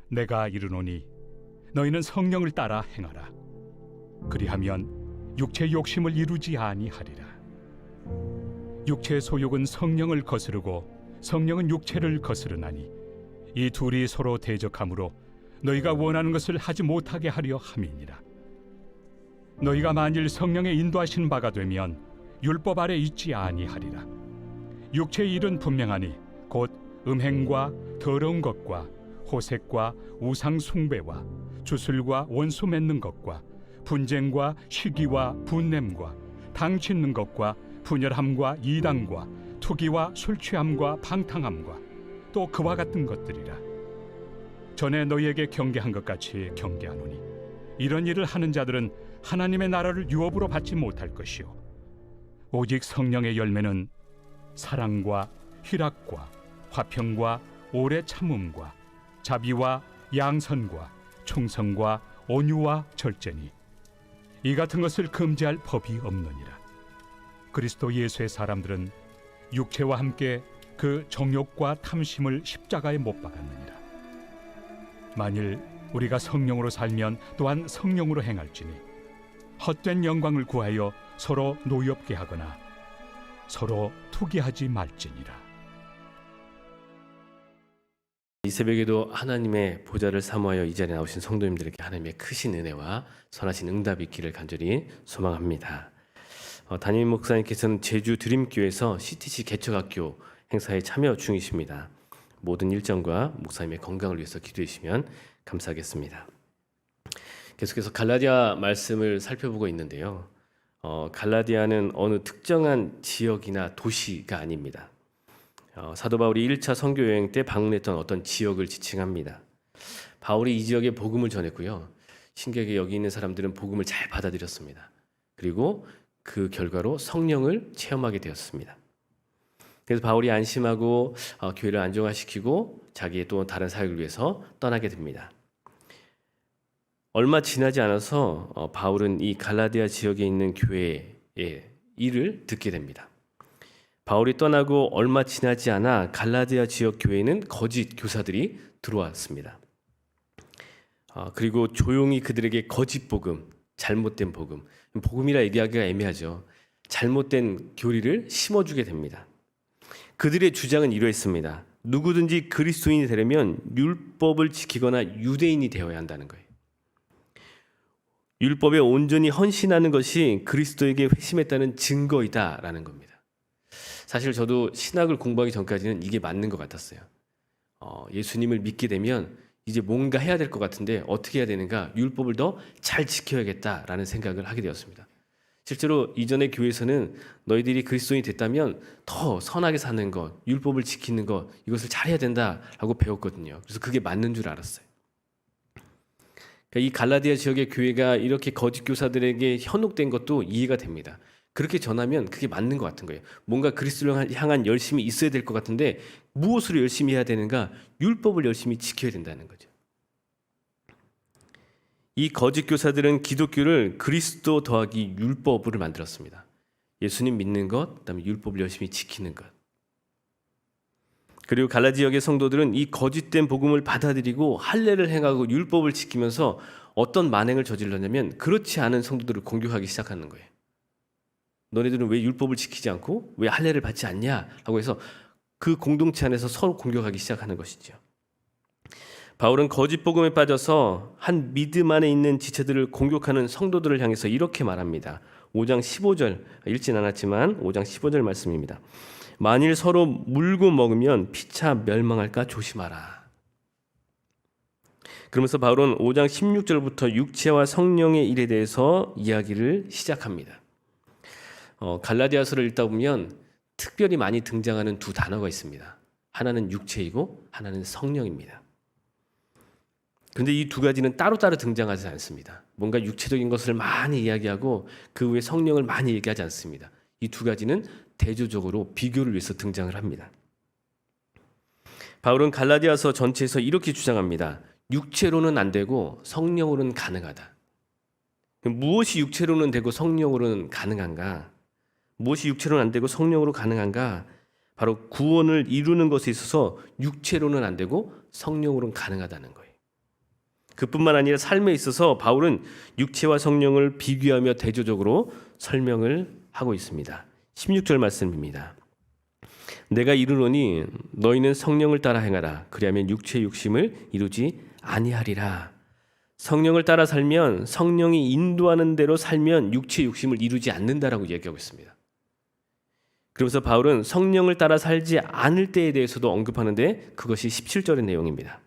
내가 이르노니 너희는 성령을 따라 행하라. 그리하면 육체의 욕심을 이루지 아니하리라. 육체의 소욕은 성령을 거스르고 성령은 육체를 거스르나니 이 둘이 서로 대적하므로 너희가 원하는 것을 하지 못하게 하려 함이니라. 너희가 만일 성령의 인도하신 바가 되면 율법 아래 있지 아니하리라. 육체의 일은 분명하니 곧 음행과 더러운 것과 호색과 우상 숭배와 주술과 원수 맺는 것과 분쟁과 시기와 분냄과 당 짓는 것과 분열함과 이단과 투기와 술 취함과 방탕함과 또 그와 같은 것들이라. 전에 너희에게 경계한 것 같이 경계하노니 이런 일을 하는 자들은 하나님의 나라를 유업으로 받지 못할 것이요 오직 성령의 열매는 사랑과 희락과 화평과 오래 참음과 자비와 양선과 충성과 온유와 절제니 이 같은 것을 금지할 법이 없느니라. 그리스도 예수의 사람들은 육체와 함께 그 정욕과 탐심을 십자가에 못 박았느니라. 만일 우리가 성령으로 살면 또한 성령으로 행할지니 헛된 영광을 구하여 서로 노엽게 하거나 서로 투기하지 말지니라. 이 새벽에도 하나님의 보좌를 사모하여 이 자리에 나오신 성도님들에게 하나님의 크신 은혜와 선하신 응답이 있기를 간절히 소망합니다. 담임 목사님께서는 제주 드림교회에서 CTC 개척학교 행사에 참여 중이십니다. 모든 일정과 목사님의 건강을 위해서 기도해 주시면 감사하겠습니다. 계속해서 갈라디아 말씀을 살펴보고 있는데요. 갈라디아는 어느 특정한 지역이나 도시가 아닙니다. 사도 바울이 1차 선교 여행 때 방문했던 어떤 지역을 지칭합니다. 바울이 이 지역에 복음을 전했고요. 신기하게 여기 있는 사람들은 복음을 잘 받아들였습니다. 그리고 그 결과로 성령을 체험하게 되었습니다. 그래서 바울이 안심하고 교회를 안정화시키고 자기의 또 다른 사역을 위해서 떠나게 됩니다. 얼마 지나지 않아서 바울은 이 갈라디아 지역에 있는 교회의 일을 듣게 됩니다. 바울이 떠나고 얼마 지나지 않아 갈라디아 지역 교회에는 거짓 교사들이 들어왔습니다. 그리고 조용히 그들에게 거짓 복음, 잘못된 복음, 복음이라 얘기하기가 애매하죠. 잘못된 교리를 심어주게 됩니다. 그들의 주장은 이러했습니다. 누구든지 그리스도인이 되려면 율법을 지키거나 유대인이 되어야 한다는 거예요. 율법에 온전히 헌신하는 것이 그리스도에게 회심했다는 증거이다라는 겁니다. 사실 저도 신학을 공부하기 전까지는 이게 맞는 것 같았어요. 예수님을 믿게 되면 이제 뭔가 해야 될 것 같은데 어떻게 해야 되는가? 율법을 더 잘 지켜야겠다라는 생각을 하게 되었습니다. 실제로 이전의 교회에서는 너희들이 그리스도인이 됐다면 더 선하게 사는 것, 율법을 지키는 것, 이것을 잘해야 된다라고 배웠거든요. 그래서 그게 맞는 줄 알았어요. 그러니까 이 갈라디아 지역의 교회가 이렇게 거짓 교사들에게 현혹된 것도 이해가 됩니다. 그렇게 전하면 그게 맞는 것 같은 거예요. 뭔가 그리스도를 향한 열심이 있어야 될 것 같은데 무엇으로 열심히 해야 되는가? 율법을 열심히 지켜야 된다는 거죠. 이 거짓 교사들은 기독교를 그리스도 더하기 율법으로 만들었습니다. 예수님 믿는 것, 그다음에 율법을 열심히 지키는 것. 그리고 갈라디아 지역의 성도들은 이 거짓된 복음을 받아들이고 할례를 행하고 율법을 지키면서 어떤 만행을 저질렀냐면 그렇지 않은 성도들을 공격하기 시작하는 거예요. 너네들은 왜 율법을 지키지 않고 왜 할례를 받지 않냐? 라고 해서 그 공동체 안에서 서로 공격하기 시작하는 것이죠. 바울은 거짓 복음에 빠져서 한 믿음 안에 있는 지체들을 공격하는 성도들을 향해서 이렇게 말합니다. 5장 15절, 읽진 않았지만 5장 15절 말씀입니다. 만일 서로 물고 먹으면 피차 멸망할까 조심하라. 그러면서 바울은 5장 16절부터 육체와 성령의 일에 대해서 이야기를 시작합니다. 갈라디아서를 읽다 보면 특별히 많이 등장하는 두 단어가 있습니다. 하나는 육체이고 하나는 성령입니다. 그런데 이 두 가지는 따로따로 등장하지 않습니다. 뭔가 육체적인 것을 많이 이야기하고 그 후에 성령을 많이 얘기하지 않습니다. 이 두 가지는 대조적으로 비교를 위해서 등장을 합니다. 바울은 갈라디아서 전체에서 이렇게 주장합니다. 육체로는 안 되고 성령으로는 가능하다. 무엇이 육체로는 되고 성령으로는 가능한가? 무엇이 육체로는 안 되고 성령으로 가능한가? 바로 구원을 이루는 것에 있어서 육체로는 안 되고 성령으로는 가능하다는 거예요. 그뿐만 아니라 삶에 있어서 바울은 육체와 성령을 비교하며 대조적으로 설명을 하고 있습니다. 16절 말씀입니다. 내가 이르노니 너희는 성령을 따라 행하라. 그리하면 육체의 욕심을 이루지 아니하리라. 성령을 따라 살면, 성령이 인도하는 대로 살면 육체의 욕심을 이루지 않는다라고 얘기하고 있습니다. 그러면서 바울은 성령을 따라 살지 않을 때에 대해서도 언급하는데 그것이 17절의 내용입니다.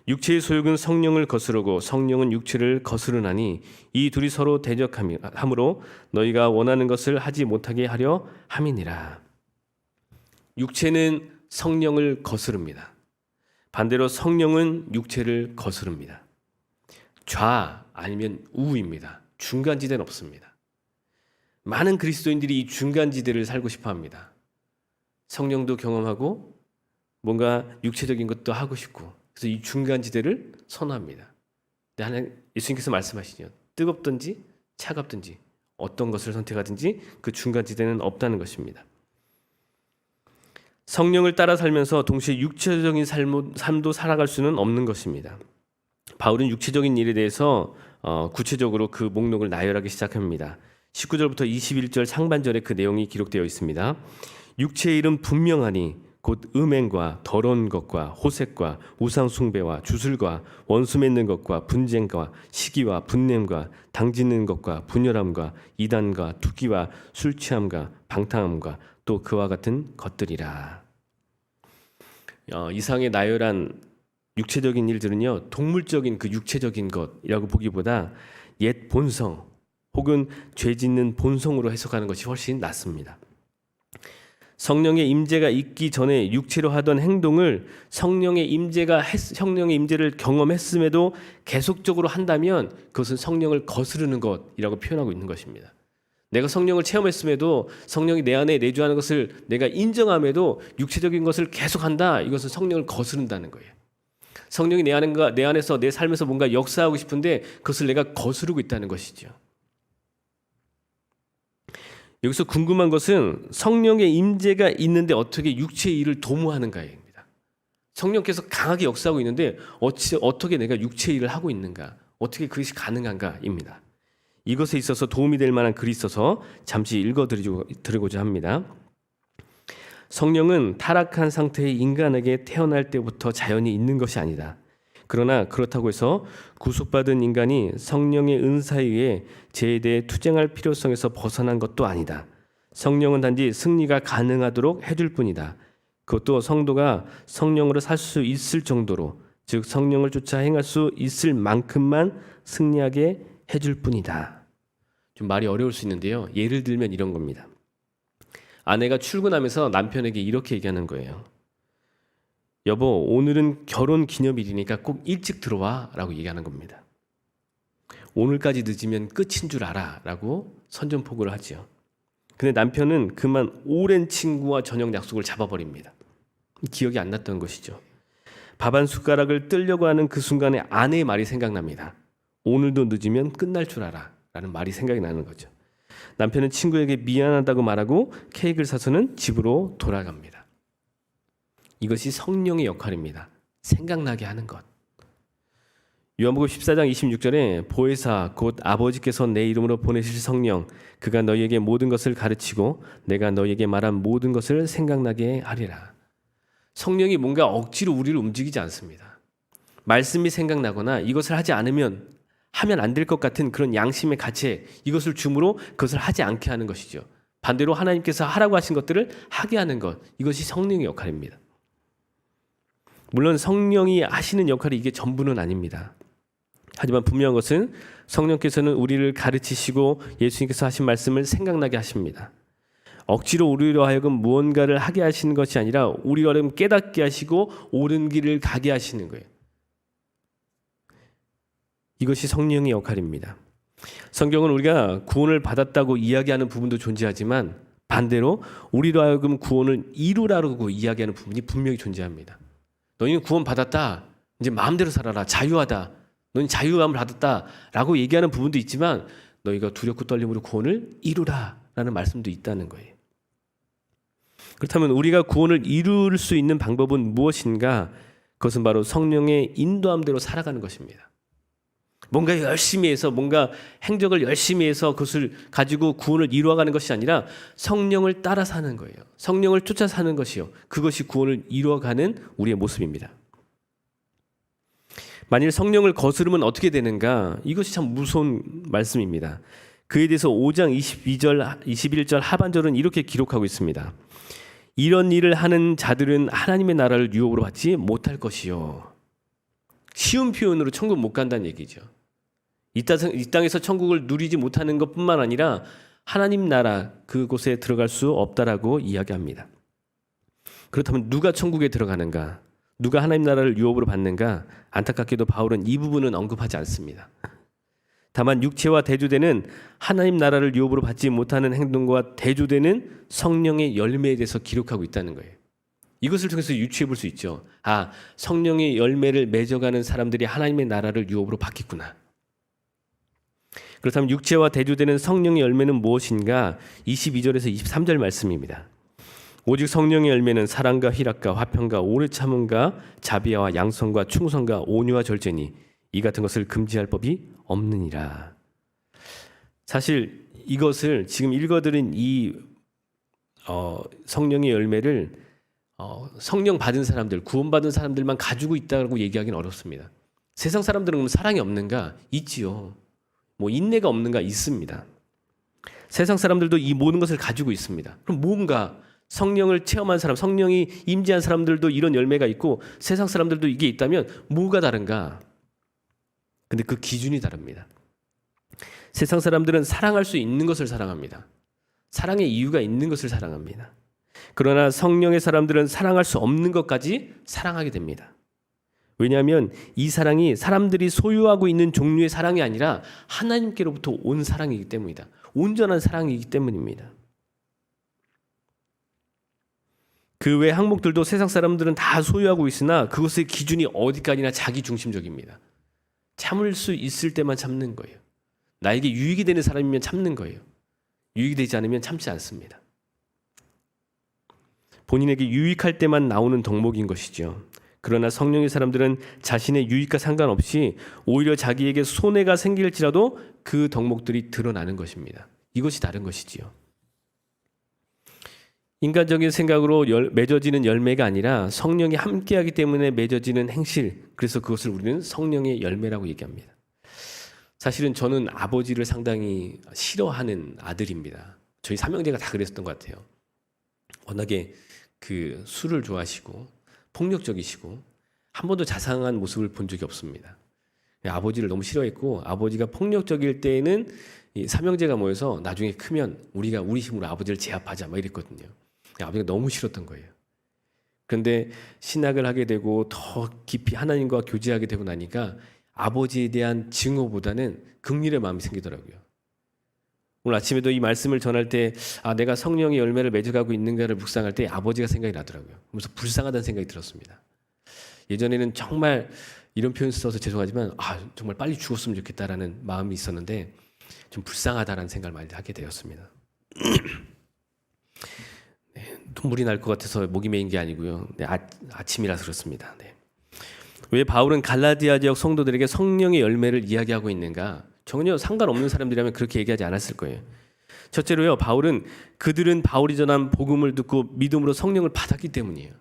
육체의 소욕은 성령을 거스르고 성령은 육체를 거스르나니 이 둘이 서로 대적함으로 너희가 원하는 것을 하지 못하게 하려 함이니라. 육체는 성령을 거스릅니다. 반대로 성령은 육체를 거스릅니다. 좌 아니면 우입니다. 중간지대는 없습니다. 많은 그리스도인들이 이 중간지대를 살고 싶어합니다. 성령도 경험하고 뭔가 육체적인 것도 하고 싶고, 그래서 이 중간지대를 선호합니다. 근데 하나님, 예수님께서 말씀하시죠. 뜨겁든지 차갑든지 어떤 것을 선택하든지 그 중간지대는 없다는 것입니다. 성령을 따라 살면서 동시에 육체적인 삶도 살아갈 수는 없는 것입니다. 바울은 육체적인 일에 대해서 구체적으로 그 목록을 나열하기 시작합니다. 19절부터 21절 상반절에 그 내용이 기록되어 있습니다. 육체의 일은 분명하니 곧 음행과 더러운 것과 호색과 우상 숭배와 주술과 원수 맺는 것과 분쟁과 시기와 분냄과 당짓는 것과 분열함과 이단과 투기와 술 취함과 방탕함과 또 그와 같은 것들이라. 이상의 나열한 육체적인 일들은요, 동물적인 그 육체적인 것이라고 보기보다 옛 본성 혹은 죄 짓는 본성으로 해석하는 것이 훨씬 낫습니다. 성령의 임재가 있기 전에 육체로 하던 행동을 성령의 임재를 경험했음에도 계속적으로 한다면 그것은 성령을 거스르는 것이라고 표현하고 있는 것입니다. 내가 성령을 체험했음에도 성령이 내 안에 내주하는 것을 내가 인정함에도 육체적인 것을 계속한다. 이것은 성령을 거스른다는 거예요. 성령이 내 안에서 내 삶에서 뭔가 역사하고 싶은데 그것을 내가 거스르고 있다는 것이죠. 여기서 궁금한 것은 성령의 임재가 있는데 어떻게 육체의 일을 도모하는가입니다. 성령께서 강하게 역사하고 있는데 어떻게 내가 육체의 일을 하고 있는가, 어떻게 그것이 가능한가입니다. 이것에 있어서 도움이 될 만한 글이 있어서 잠시 읽어드리고자 합니다. 성령은 타락한 상태의 인간에게 태어날 때부터 자연히 있는 것이 아니다. 그러나 그렇다고 해서 구속받은 인간이 성령의 은사에 의해 죄에 대해 투쟁할 필요성에서 벗어난 것도 아니다. 성령은 단지 승리가 가능하도록 해줄 뿐이다. 그것도 성도가 성령으로 살 수 있을 정도로, 즉 성령을 쫓아 행할 수 있을 만큼만 승리하게 해줄 뿐이다. 좀 말이 어려울 수 있는데요. 예를 들면 이런 겁니다. 아내가 출근하면서 남편에게 이렇게 얘기하는 거예요. 여보, 오늘은 결혼 기념일이니까 꼭 일찍 들어와 라고 얘기하는 겁니다. 오늘까지 늦으면 끝인 줄 알아 라고 선전포고를 하죠. 근데 남편은 그만 오랜 친구와 저녁 약속을 잡아버립니다. 기억이 안 났던 것이죠. 밥 한 숟가락을 뜰려고 하는 그 순간에 아내의 말이 생각납니다. 오늘도 늦으면 끝날 줄 알아 라는 말이 생각이 나는 거죠. 남편은 친구에게 미안하다고 말하고 케이크를 사서는 집으로 돌아갑니다. 이것이 성령의 역할입니다. 생각나게 하는 것. 요한복음 14장 26절에 보혜사 곧 아버지께서 내 이름으로 보내실 성령 그가 너희에게 모든 것을 가르치고 내가 너희에게 말한 모든 것을 생각나게 하리라. 성령이 뭔가 억지로 우리를 움직이지 않습니다. 말씀이 생각나거나 이것을 하지 않으면 하면 안 될 것 같은 그런 양심의 가책, 이것을 주므로 그것을 하지 않게 하는 것이죠. 반대로 하나님께서 하라고 하신 것들을 하게 하는 것, 이것이 성령의 역할입니다. 물론 성령이 하시는 역할이 이게 전부는 아닙니다. 하지만 분명한 것은 성령께서는 우리를 가르치시고 예수님께서 하신 말씀을 생각나게 하십니다. 억지로 우리로 하여금 무언가를 하게 하시는 것이 아니라 우리로 하여금 깨닫게 하시고 옳은 길을 가게 하시는 거예요. 이것이 성령의 역할입니다. 성경은 우리가 구원을 받았다고 이야기하는 부분도 존재하지만 반대로 우리로 하여금 구원을 이루라고 이야기하는 부분이 분명히 존재합니다. 너희는 구원 받았다. 이제 마음대로 살아라. 자유하다. 너희는 자유함을 받았다. 라고 얘기하는 부분도 있지만 너희가 두렵고 떨림으로 구원을 이루라. 라는 말씀도 있다는 거예요. 그렇다면 우리가 구원을 이룰 수 있는 방법은 무엇인가? 그것은 바로 성령의 인도함대로 살아가는 것입니다. 뭔가 열심히 해서 뭔가 행적을 열심히 해서 그것을 가지고 구원을 이루어가는 것이 아니라 성령을 따라 사는 거예요. 성령을 쫓아 사는 것이요. 그것이 구원을 이루어가는 우리의 모습입니다. 만일 성령을 거스르면 어떻게 되는가? 이것이 참 무서운 말씀입니다. 그에 대해서 5장 21절 하반절은 이렇게 기록하고 있습니다. 이런 일을 하는 자들은 하나님의 나라를 유업으로 받지 못할 것이요. 쉬운 표현으로 천국 못 간다는 얘기죠. 이 땅에서 천국을 누리지 못하는 것뿐만 아니라 하나님 나라 그곳에 들어갈 수 없다라고 이야기합니다. 그렇다면 누가 천국에 들어가는가? 누가 하나님 나라를 유업으로 받는가? 안타깝게도 바울은 이 부분은 언급하지 않습니다. 다만 육체와 대조되는 하나님 나라를 유업으로 받지 못하는 행동과 대조되는 성령의 열매에 대해서 기록하고 있다는 거예요. 이것을 통해서 유추해 볼 수 있죠. 아, 성령의 열매를 맺어가는 사람들이 하나님의 나라를 유업으로 받겠구나. 그렇다면 육체와 대조되는 성령의 열매는 무엇인가? 22절에서 23절 말씀입니다. 오직 성령의 열매는 사랑과 희락과 화평과 오래 참음과 자비와 양성과 충성과 온유와 절제니 이 같은 것을 금지할 법이 없느니라. 사실 이것을 지금 읽어드린 이 성령의 열매를 성령 받은 사람들, 구원받은 사람들만 가지고 있다고 얘기하기는 어렵습니다. 세상 사람들은 그럼 사랑이 없는가? 있지요. 뭐 인내가 없는가? 있습니다. 세상 사람들도 이 모든 것을 가지고 있습니다. 그럼 뭔가 성령을 체험한 사람, 성령이 임재한 사람들도 이런 열매가 있고 세상 사람들도 이게 있다면 뭐가 다른가? 근데 그 기준이 다릅니다. 세상 사람들은 사랑할 수 있는 것을 사랑합니다. 사랑의 이유가 있는 것을 사랑합니다. 그러나 성령의 사람들은 사랑할 수 없는 것까지 사랑하게 됩니다. 왜냐하면 이 사랑이 사람들이 소유하고 있는 종류의 사랑이 아니라 하나님께로부터 온 사랑이기 때문이다. 온전한 사랑이기 때문입니다. 그 외 항목들도 세상 사람들은 다 소유하고 있으나 그것의 기준이 어디까지나 자기 중심적입니다. 참을 수 있을 때만 참는 거예요. 나에게 유익이 되는 사람이면 참는 거예요. 유익이 되지 않으면 참지 않습니다. 본인에게 유익할 때만 나오는 덕목인 것이죠. 그러나 성령의 사람들은 자신의 유익과 상관없이 오히려 자기에게 손해가 생길지라도 그 덕목들이 드러나는 것입니다. 이것이 다른 것이지요. 인간적인 생각으로 맺어지는 열매가 아니라 성령이 함께하기 때문에 맺어지는 행실, 그래서 그것을 우리는 성령의 열매라고 얘기합니다. 사실은 저는 아버지를 상당히 싫어하는 아들입니다. 저희 삼형제가 다 그랬었던 것 같아요. 워낙에 그 술을 좋아하시고 폭력적이시고 한 번도 자상한 모습을 본 적이 없습니다. 아버지를 너무 싫어했고 아버지가 폭력적일 때에는 이 삼형제가 모여서 나중에 크면 우리가 우리 힘으로 아버지를 제압하자 막 이랬거든요. 아버지가 너무 싫었던 거예요. 그런데 신학을 하게 되고 더 깊이 하나님과 교제하게 되고 나니까 아버지에 대한 증오보다는 긍휼의 마음이 생기더라고요. 오늘 아침에도 이 말씀을 전할 때 내가 성령의 열매를 맺어가고 있는가를 묵상할 때 아버지가 생각이 나더라고요. 그래서 불쌍하다는 생각이 들었습니다. 예전에는 정말 이런 표현 써서 죄송하지만 정말 빨리 죽었으면 좋겠다라는 마음이 있었는데 좀 불쌍하다라는 생각을 많이 하게 되었습니다. 네, 눈물이 날 것 같아서 목이 메인 게 아니고요. 네, 아침이라서 그렇습니다. 네. 왜 바울은 갈라디아 지역 성도들에게 성령의 열매를 이야기하고 있는가? 전혀 상관없는 사람들이라면 그렇게 얘기하지 않았을 거예요. 첫째로요, 바울은 그들은 바울이 전한 복음을 듣고 믿음으로 성령을 받았기 때문이에요.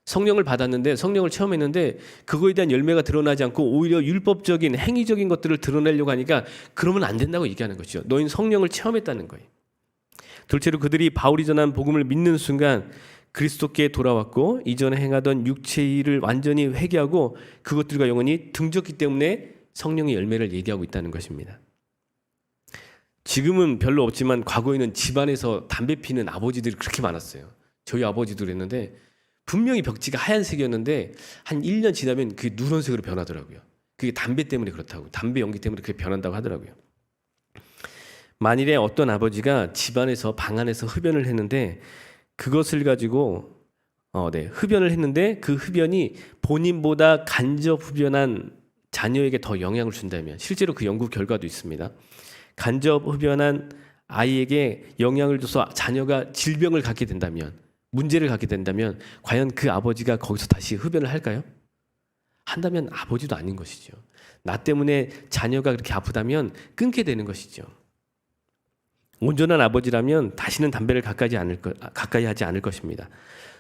성령을 받았는데 성령을 체험했는데 그거에 대한 열매가 드러나지 않고 오히려 율법적인 행위적인 것들을 드러내려고 하니까 그러면 안 된다고 얘기하는 것이죠. 너희는 성령을 체험했다는 거예요. 둘째로 그들이 바울이 전한 복음을 믿는 순간 그리스도께 돌아왔고 이전에 행하던 육체의 일을 완전히 회개하고 그것들과 영원히 등졌기 때문에 성령의 열매를 얘기하고 있다는 것입니다. 지금은 별로 없지만 과거에는 집안에서 담배 피는 아버지들이 그렇게 많았어요. 저희 아버지도 그랬는데 분명히 벽지가 하얀색이었는데 한 1년 지나면 그게 누런색으로 변하더라고요. 그게 담배 때문에 그렇다고, 담배 연기 때문에 그렇게 변한다고 하더라고요. 만일에 어떤 아버지가 집안에서 방 안에서 흡연을 했는데 그것을 가지고 흡연을 했는데 그 흡연이 본인보다 간접 흡연한 자녀에게 더 영향을 준다면, 실제로 그 연구 결과도 있습니다. 간접 흡연한 아이에게 영향을 줘서 자녀가 질병을 갖게 된다면, 문제를 갖게 된다면 과연 그 아버지가 거기서 다시 흡연을 할까요? 한다면 아버지도 아닌 것이죠. 나 때문에 자녀가 그렇게 아프다면 끊게 되는 것이죠. 온전한 아버지라면 다시는 담배를 가까이 하지 않을 것입니다.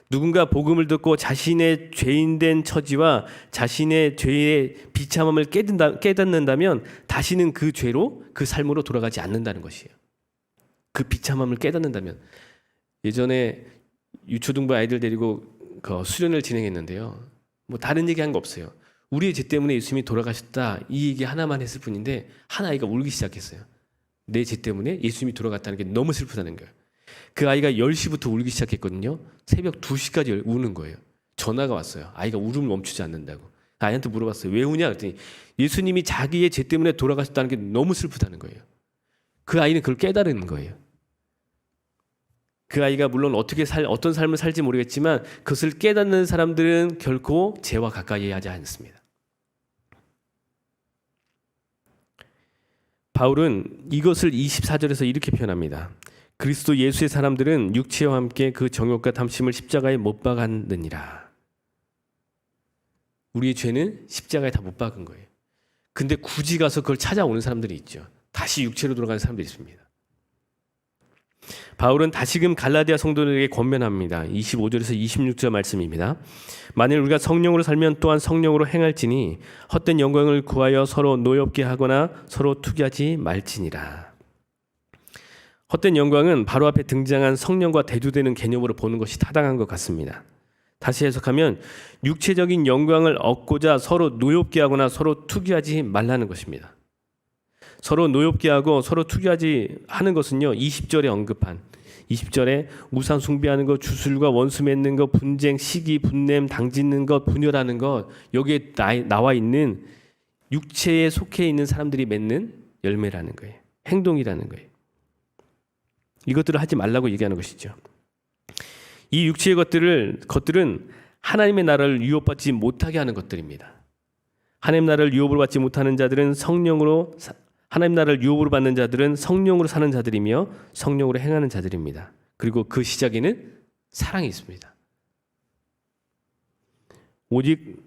누군가 복음을 듣고 자신의 죄인된 처지와 자신의 죄의 비참함을 깨닫는다면 다시는 그 죄로, 그 삶으로 돌아가지 않는다는 것이에요. 그 비참함을 깨닫는다면. 예전에 유초등부 아이들 데리고 그 수련을 진행했는데요. 뭐 다른 얘기한 거 없어요. 우리의 죄 때문에 예수님이 돌아가셨다, 이 얘기 하나만 했을 뿐인데 한 아이가 울기 시작했어요. 내 죄 때문에 예수님이 돌아갔다는 게 너무 슬프다는 거예요. 그 아이가 10시부터 울기 시작했거든요. 새벽 2시까지 우는 거예요. 전화가 왔어요. 아이가 울음을 멈추지 않는다고. 아이한테 물어봤어요. 왜 우냐? 그랬더니 예수님이 자기의 죄 때문에 돌아가셨다는 게 너무 슬프다는 거예요. 그 아이는 그걸 깨달은 거예요. 그 아이가 물론 어떤 삶을 살지 모르겠지만 그것을 깨닫는 사람들은 결코 죄와 가까이 하지 않습니다. 바울은 이것을 24절에서 이렇게 표현합니다. 그리스도 예수의 사람들은 육체와 함께 그 정욕과 탐심을 십자가에 못 박았느니라. 우리의 죄는 십자가에 다 못 박은 거예요. 근데 굳이 가서 그걸 찾아오는 사람들이 있죠. 다시 육체로 돌아가는 사람들이 있습니다. 바울은 다시금 갈라디아 성도들에게 권면합니다. 25절에서 26절 말씀입니다. 만일 우리가 성령으로 살면 또한 성령으로 행할지니 헛된 영광을 구하여 서로 노엽게 하거나 서로 투기하지 말지니라. 헛된 영광은 바로 앞에 등장한 성령과 대조되는 개념으로 보는 것이 타당한 것 같습니다. 다시 해석하면 육체적인 영광을 얻고자 서로 노엽게 하거나 서로 투기하지 말라는 것입니다. 서로 노엽게 하고 서로 투기하지 하는 것은요, 20절에 언급한 20절에 우상 숭배하는 것, 주술과 원수 맺는 것, 분쟁, 시기, 분냄, 당짓는 것, 분열하는 것, 여기에 나와 있는 육체에 속해 있는 사람들이 맺는 열매라는 거예요. 행동이라는 거예요. 이것들을 하지 말라고 얘기하는 것이죠. 이 육체의 것들은 하나님의 나라를 유업받지 못하게 하는 것들입니다. 하나님 나라를 유업으로 받지 못하는 자들은 하나님 나라를 유업으로 받는 자들은 성령으로 사는 자들이며 성령으로 행하는 자들입니다. 그리고 그 시작에는 사랑이 있습니다. 오직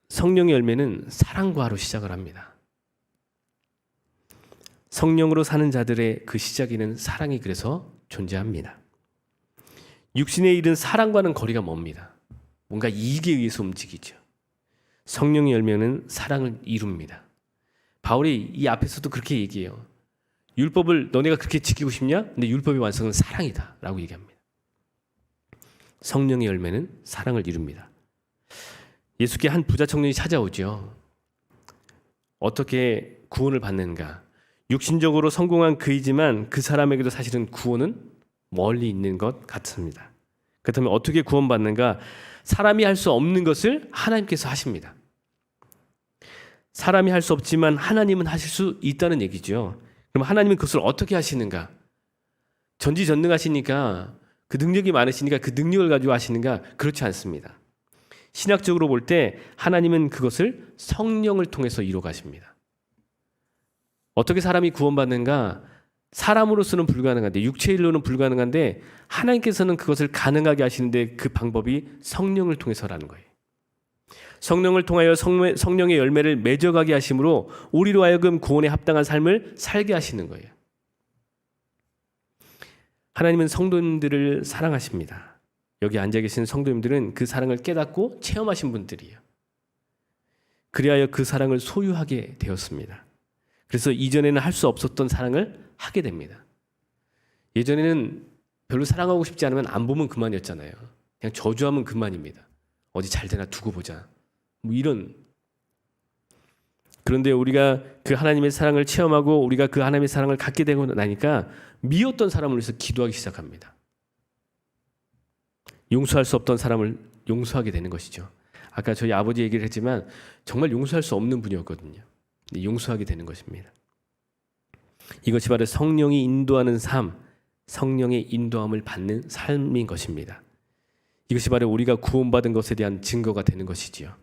성령의 열매는 사랑과로 시작을 합니다. 성령으로 사는 자들의 그 시작에는 사랑이 그래서 존재합니다. 육신의 일은 사랑과는 거리가 멉니다. 뭔가 이익에 의해서 움직이죠. 성령의 열매는 사랑을 이룹니다. 바울이 이 앞에서도 그렇게 얘기해요. 율법을 너네가 그렇게 지키고 싶냐? 근데 율법의 완성은 사랑이다 라고 얘기합니다. 성령의 열매는 사랑을 이룹니다. 예수께 한 부자 청년이 찾아오죠. 어떻게 구원을 받는가? 육신적으로 성공한 그이지만 그 사람에게도 사실은 구원은 멀리 있는 것 같습니다. 그렇다면 어떻게 구원받는가? 사람이 할 수 없는 것을 하나님께서 하십니다. 사람이 할 수 없지만 하나님은 하실 수 있다는 얘기죠. 그럼 하나님은 그것을 어떻게 하시는가? 전지전능하시니까, 그 능력이 많으시니까 그 능력을 가지고 하시는가? 그렇지 않습니다. 신학적으로 볼 때 하나님은 그것을 성령을 통해서 이루어 가십니다. 어떻게 사람이 구원받는가? 사람으로서는 불가능한데, 육체일로는 불가능한데 하나님께서는 그것을 가능하게 하시는데 그 방법이 성령을 통해서라는 거예요. 성령을 통하여 성령의 열매를 맺어가게 하심으로 우리로 하여금 구원에 합당한 삶을 살게 하시는 거예요. 하나님은 성도님들을 사랑하십니다. 여기 앉아 계신 성도님들은 그 사랑을 깨닫고 체험하신 분들이에요. 그리하여 그 사랑을 소유하게 되었습니다. 그래서 이전에는 할 수 없었던 사랑을 하게 됩니다. 예전에는 별로 사랑하고 싶지 않으면 안 보면 그만이었잖아요. 그냥 저주하면 그만입니다. 어디 잘 되나 두고 보자. 뭐 이런. 그런데 우리가 그 하나님의 사랑을 체험하고 우리가 그 하나님의 사랑을 갖게 되고 나니까 미웠던 사람을 위해서 기도하기 시작합니다. 용서할 수 없던 사람을 용서하게 되는 것이죠. 아까 저희 아버지 얘기를 했지만 정말 용서할 수 없는 분이었거든요. 용서하게 되는 것입니다. 이것이 바로 성령이 인도하는 삶, 성령의 인도함을 받는 삶인 것입니다. 이것이 바로 우리가 구원받은 것에 대한 증거가 되는 것이지요.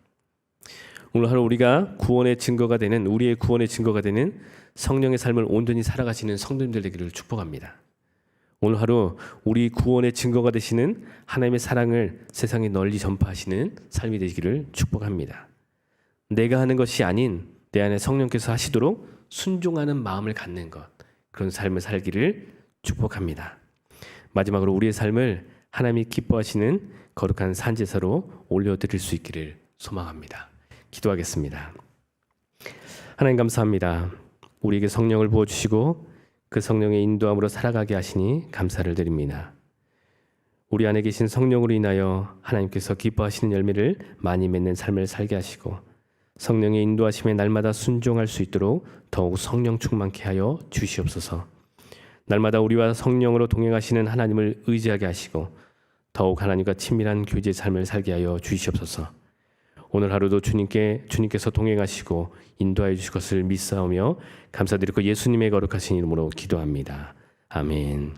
오늘 하루 우리가 구원의 증거가 되는, 우리의 구원의 증거가 되는 성령의 삶을 온전히 살아가시는 성도님들 되기를 축복합니다. 오늘 하루 우리 구원의 증거가 되시는 하나님의 사랑을 세상에 널리 전파하시는 삶이 되기를 축복합니다. 내가 하는 것이 아닌 내 안에 성령께서 하시도록 순종하는 마음을 갖는 것, 그런 삶을 살기를 축복합니다. 마지막으로 우리의 삶을 하나님이 기뻐하시는 거룩한 산제사로 올려드릴 수 있기를 소망합니다. 기도하겠습니다. 하나님 감사합니다. 우리에게 성령을 부어주시고 그 성령의 인도함으로 살아가게 하시니 감사를 드립니다. 우리 안에 계신 성령으로 인하여 하나님께서 기뻐하시는 열매를 많이 맺는 삶을 살게 하시고 성령의 인도하심에 날마다 순종할 수 있도록 더욱 성령 충만케 하여 주시옵소서. 날마다 우리와 성령으로 동행하시는 하나님을 의지하게 하시고 더욱 하나님과 친밀한 교제의 삶을 살게 하여 주시옵소서. 오늘 하루도 주님께서 동행하시고 인도하여 주실 것을 믿사오며 감사드리고 예수님의 거룩하신 이름으로 기도합니다. 아멘.